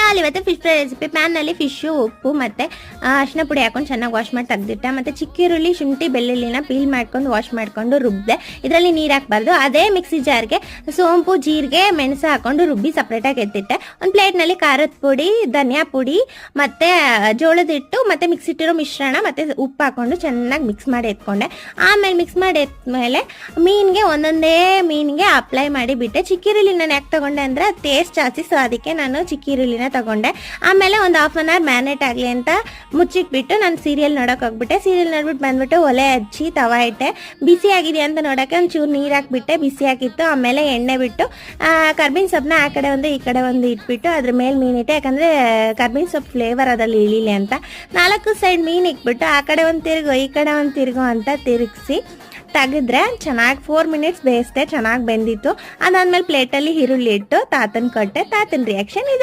Simple ಇವತ್ತು fish fry recipe. ಪ್ಯಾನ್ನಲ್ಲಿ fish, ಉಪ್ಪು ಮತ್ತು ಅರಿಶಿನ ಪುಡಿ ಹಾಕೊಂಡು ಚೆನ್ನಾಗಿ ವಾಶ್ ಮಾಡಿ ತೆಗೆದಿಟ್ಟೆ. ಮತ್ತು ಚಿಕ್ಕಿರುಳ್ಳಿ, ಶುಂಠಿ, ಬೆಳ್ಳುಳ್ಳಿನ ಪೀಲ್ ಮಾಡ್ಕೊಂಡು ವಾಶ್ ಮಾಡಿಕೊಂಡು ರುಬ್ಬಿದೆ. ಇದರಲ್ಲಿ ನೀರು ಹಾಕಬಾರ್ದು. ಅದೇ ಮಿಕ್ಸಿ ಜಾರ್ಗೆ ಸೋಂಪು, ಜೀರಿಗೆ, ಮೆಣಸು ಹಾಕೊಂಡು ರುಬ್ಬಿ ಸಪ್ರೇಟಾಗಿ ಎತ್ತಿಟ್ಟೆ. ಒಂದು ಪ್ಲೇಟ್ನಲ್ಲಿ ಖಾರದ ಪುಡಿ, ಧನಿಯಾ ಪುಡಿ ಮತ್ತು ಜೋಳದ ಹಿಟ್ಟು ಮತ್ತು ಮಿಕ್ಸ್ ಇಟ್ಟಿರೋ ಮಿಶ್ರಣ ಮತ್ತು ಉಪ್ಪು ಹಾಕೊಂಡು ಚೆನ್ನಾಗಿ ಮಿಕ್ಸ್ ಮಾಡಿ ಎತ್ಕೊಂಡೆ. ಆಮೇಲೆ ಮಿಕ್ಸ್ ಮಾಡಿ ಎತ್ಮೇಲೆ ಮೀನಿಗೆ ಒಂದೊಂದೇ ಮೀನಿಗೆ ಅಪ್ಲೈ ಮಾಡಿ ಬಿಟ್ಟೆ. ಚಿಕ್ಕಿರುಳ್ಳಿ ನಾನು ಯಾಕೆ ತೊಗೊಂಡೆ ಅಂದರೆ ಟೇಸ್ಟ್ ಜಾಸ್ತಿ, ಸೊ ಅದಕ್ಕೆ ನಾನು ಚಿಕ್ಕಿರುಳ್ಳಿನ ತೊಗೊಂಡೆ. ಆಮೇಲೆ ಒಂದು ಹಾಫ್ ಆನ್ ಅವರ್ ಮ್ಯಾರಿನೇಟ್ ಆಗಲಿ ಅಂತ ಮುಚ್ಚಿಟ್ಬಿಟ್ಟು ನಾನು ಸೀರಿಯಲ್ ನೋಡೋಕೆ ಹೋಗ್ಬಿಟ್ಟೆ. ಸೀರಿಯಲ್ ನೋಡ್ಬಿಟ್ಟು ಬಂದ್ಬಿಟ್ಟು ಒಲೆ ಹಚ್ಚಿ ತವಾ ಇಟ್ಟೆ. ಬಿಸಿ ಆಗಿದೆ ಅಂತ ನೋಡೋಕ್ಕೆ ಒಂಚೂರು ನೀರು ಹಾಕ್ಬಿಟ್ಟೆ. ಬಿಸಿ ಹಾಕಿತ್ತು. ಆಮೇಲೆ ಎಣ್ಣೆ ಬಿಟ್ಟು ಕರ್ಬೇವಿನ ಸೊಪ್ಪನ್ನ ಆ ಕಡೆ ಒಂದು ಈ ಕಡೆ ಒಂದು ಇಟ್ಬಿಟ್ಟು ಅದ್ರ ಮೇಲೆ ಮೀನಿಟ್ಟೆ. ಯಾಕಂದರೆ ಕರ್ಬೇವಿನ ಸೊಪ್ಪು ಫ್ಲೇವರ್ ಅದ್ರಲ್ಲಿ ಇಳಿಲಿ ಅಂತ 4 ಸೈಡ್ ಮೀನು ಇಕ್ಬಿಟ್ಟು ಆ ಕಡೆ ಒಂದು ತಿರುಗು ಈ ಕಡೆ ಒಂದು ತಿರುಗು ಅಂತ ತಿರುಗಿಸಿ ತೆಗೆದ್ರೆ ಚೆನ್ನಾಗಿ 4 ಮಿನಿಟ್ಸ್ ಬೇಯಿಸ್ದೆ. ಚೆನ್ನಾಗಿ ಬೆಂದಿತ್ತು. ಅದಾದ್ಮೇಲೆ ಪ್ಲೇಟಲ್ಲಿ ಈರುಳ್ಳಿ ಇಟ್ಟು ತಾತನ ಕೊಟ್ಟೆ. ತಾತನ ರಿಯಾಕ್ಷನ್ ಇದೆ.